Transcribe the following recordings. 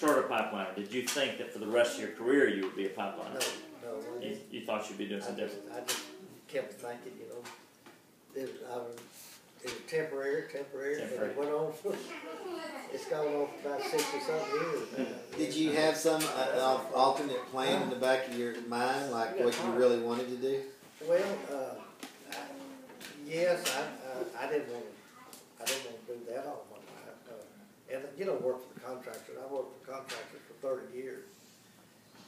start a pipeliner, did you think that for the rest of your career you would be a pipeliner? No. You thought you'd be doing something different? I just kept thinking, it was temporary, but it went on for, it's gone on for about 60-something years now. Did you have some alternate plan in the back of your mind, like what you really wanted to do? Well, yes, I didn't want to do that all my life. And work for the contractors. I worked for contractors for 30 years.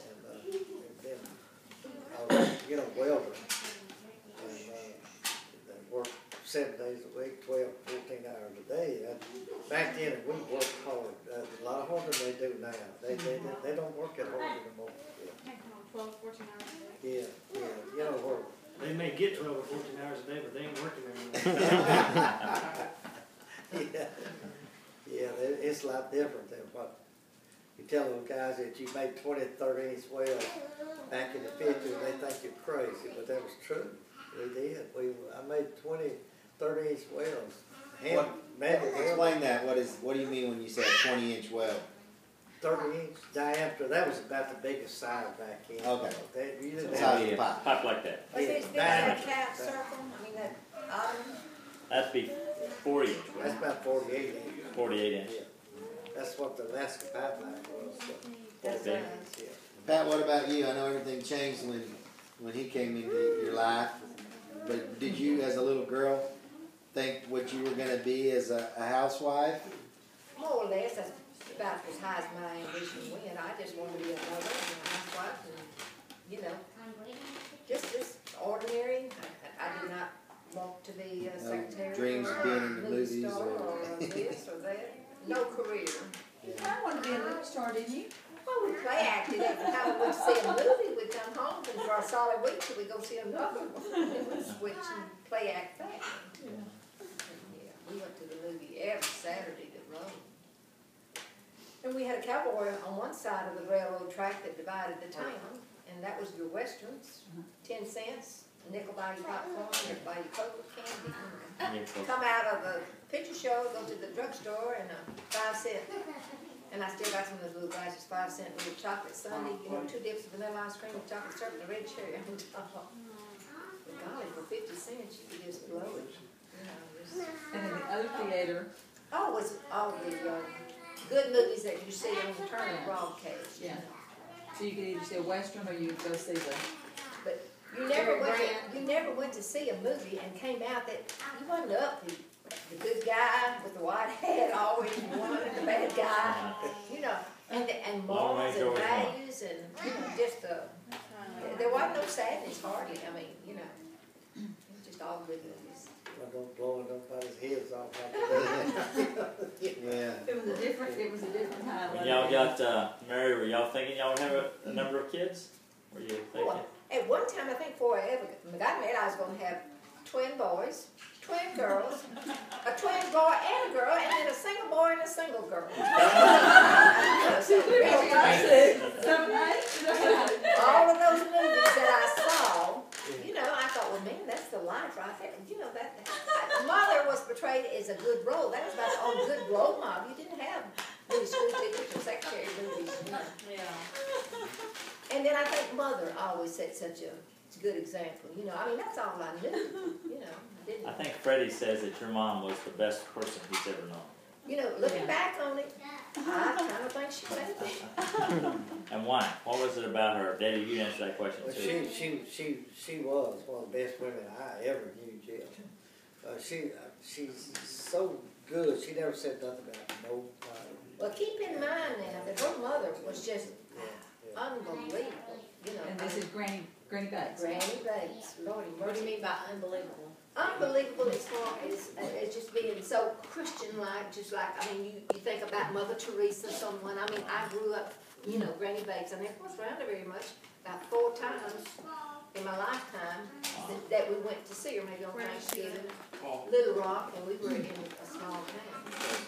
And then I was, welder. And worked 7 days a week, 12, 14 hours a day. Back then, we worked hard, a lot harder than they do now. They don't work that hard anymore. 12, 14 hours a day. Yeah, work. They may get 12 or 14 hours a day, but they ain't working anymore. It's a lot different than what you tell those guys that you made 20, 30-inch wells back in the 50s. They think you're crazy, but that was true. We did. I made 20, 30-inch wells. Explain that. What do you mean when you say a 20-inch well? 30-inch diameter. That was about the biggest size back then. Okay. You didn't So have size pipe. Pipe like that. Was it that cat circle? I mean, that ottoman? That'd be 40 inch. That's about 48 inch. 48 inch. Yeah. That's what the Alaska pipeline was. So. That's big. Yeah. Pat, what about you? I know everything changed when he came into your life, but did you, as a little girl, think what you were going to be as a housewife? More or less, that's about as high as my ambition went. I just wanted to be a mother and a housewife and, just ordinary. I did not want to be a secretary dreams or of being in the movie movies star or this or that. No career. You kind of wanted to be a movie star, didn't you? Well, we play acted every time we went to see a movie. We'd come home and for a solid week till we go see another one. We would switch and play act back. Yeah, we went to the movie every Saturday that rolled. And we had a cowboy on one side of the railroad track that divided the town, and that was your westerns, 10 cents, nickel by your popcorn, nickel by your Coke candy. Come out of the picture show, go to the drugstore, and a 5-cent. And I still got some of those little glasses, 5-cent little chocolate sundae, 2 dips of vanilla ice cream with chocolate syrup and a red cherry on top. But golly, for 50 cents, you could just blow it. And then the other theater. Oh, it was all the good movies that you see on the Turner broadcast. Yeah. So you could either see a Western or you could go see the... But you never went to see a movie and came out that you wasn't up to the good guy with the white hat always won and the bad guy, and morals and values and just there wasn't no sadness hardly. I mean, it was just all good movies. I don't blow nobody's heads off like that. Yeah. It was a different time. When y'all got married, were y'all thinking y'all would have a number of kids? Were you thinking? Well, at one time, I think before I ever got married, I was going to have twin boys, twin girls, a twin boy and a girl, and then a single boy and a single girl. All of those movies that I saw, I thought, well, man, that's the life right there. That mother was portrayed as a good role. That was about the only good role model. You didn't have really school teachers or secretary movies. Yeah. And then I think mother always set such a good example. That's all I knew. I think Freddie says that your mom was the best person he's ever known. Looking back on it, I kind of think she may be. And why? What was it about her? Daddy, you answer that question Well, too. she was one of the best women I ever knew, Jill. She's so good. She never said nothing about nobody. Well, keep in mind now that her mother was just unbelievable. And this is Granny Bates. Granny Bates. Lordy What do you mercy. mean by unbelievable? Unbelievable as far as just being so Christian-like, you think about Mother Teresa, someone. I grew up, Granny Bates. I never was around her very much. About 4 times in my lifetime that we went to see her, maybe on Thanksgiving, Little Rock, and we were in a small town.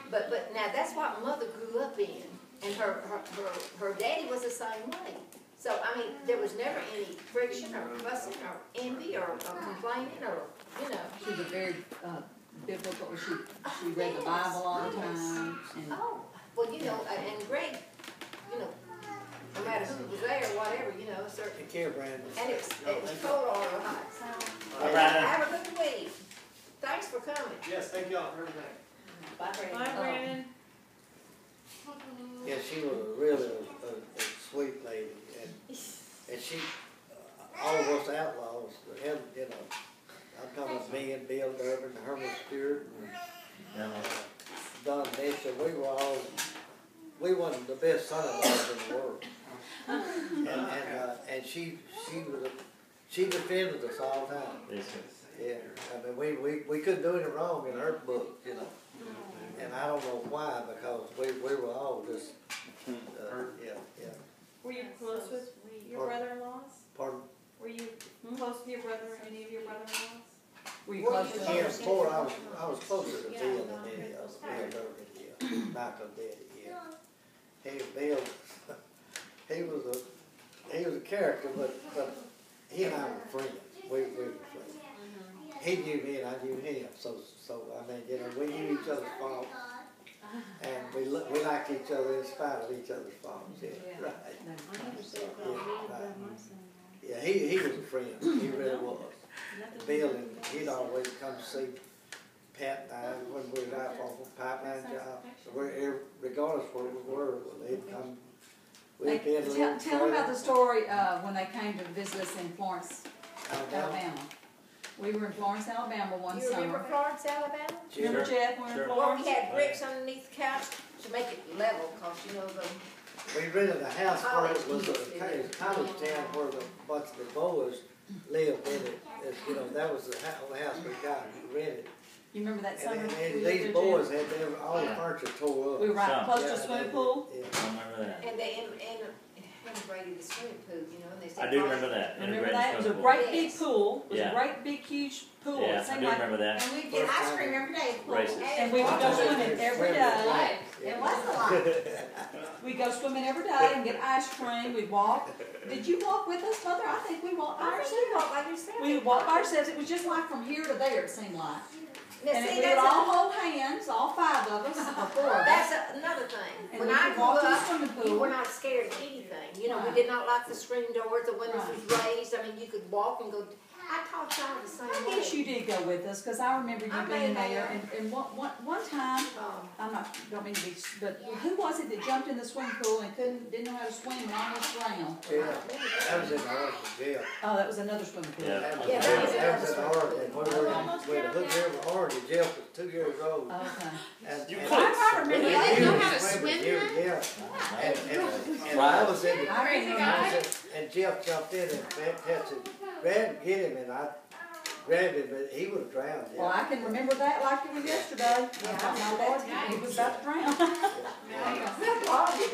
But now that's what Mother grew up in, and her daddy was the same way. So, there was never any friction or fussing or envy or complaining or, She was a very biblical. She read the Bible all the time. And well, and Greg Take care, Brandon. And it was cold all the hot. All right. Have a good week. Thanks for coming. Yes, thank y'all for everything. Bye, Brandon. Bye, Brandon. Yeah, she was really a sweet lady, and she, all of us outlaws, him, you know, I'm talking about me and Bill Durbin, Herman Stewart, and Don Nixon, we wasn't the best son-in-laws in the world. And she defended us all the time. Yes, Yeah, I mean, we couldn't do any wrong in her book, you know. And I don't know why, because we were all just, yeah. Were you close with your brother-in-laws? Pardon? Were you close with your brother, any of your brother-in-laws? Were you close to Yeah, before I was closer to Bill than any of us. Bill Durbin, yeah. Michael Daddy, yeah. Hey, Bill, he was a character, but he and I were friends. We were friends. He knew me and I knew him, so I mean, you know, we knew each other's faults, and we liked each other in spite of each other's faults. Yeah, right. Yeah, he was a friend. He really was. Bill, and he'd always come to see Pat and I when we were out on a pipeline job. Regardless where we were, he'd come. We'd be in a little Tell them about the story when they came to visit us in Florence, Alabama. Alabama. We were in Florence, Alabama one You remember summer. Florence, Alabama? Remember Jeff, we were in Sure. Well, Florence? we had bricks underneath the couch to make it level, cause you know the, We rented a house where it was a college town where the bunch of the boys lived in it. You know, that was the house we got rented. You remember that summer? And we lived these there, boys Jeff? had all the furniture tore up. We were right Some. close to Yeah, a swimming they- pool. yeah. I remember that. and they integrated the swimming pool, you know, and they said. I do remember that. Remember Integrated that? It was a swimming great pool. big pool. It was Yeah. a great big huge pool. Yeah, It I seemed do like, remember that. And we get ice cream every day. Races. and we would go swimming every day. It was a lot. We'd go swimming every day and get ice cream. We'd walk. Did you walk with us, Mother? I think we walked by I think you ourselves. walk by yourself. We would walk by ourselves. It was just like from here to there, it seemed like. Now, And see, we would that's all hold hands, all five of us, or four of us. That's another thing. And When we I could grew walk to the up, swimming you pool. were not scared of anything. You know, we Right. did not lock the screen doors, the windows Right. was raised. I mean, you could walk and go. I taught y'all the same I way. guess you did go with us, because I remember you I being may there, have. and one time, don't mean to be, but who was it that jumped in the swimming pool and didn't know how to swim and almost drowned? Yeah, that was in Oregon jail. Oh, that was another swimming pool. Yeah. That was Yeah, that was in Oregon. When we were in Hood River, Oregon, Jeff was 2 years old. Okay. And, You and- could. I remember and that. he know was how to swimming, swim, yeah. And Right. I was in the, I Crazy remember guy. that. and Jeff jumped in and tested, ran to get him, and I grabbed him, but he would have drowned. Well, I can remember that like it was yesterday. I thought, my Lord, he was about to drown. It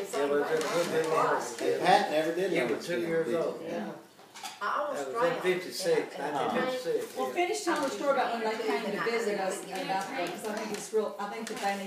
was in Hood River, Oregon. And Pat never did He learn was to 2 swim, years did he? old. I That almost was drowned. in 56, 1956. Well, yeah. finish telling the story about when they came to visit us about, because I think it's real, I think that they need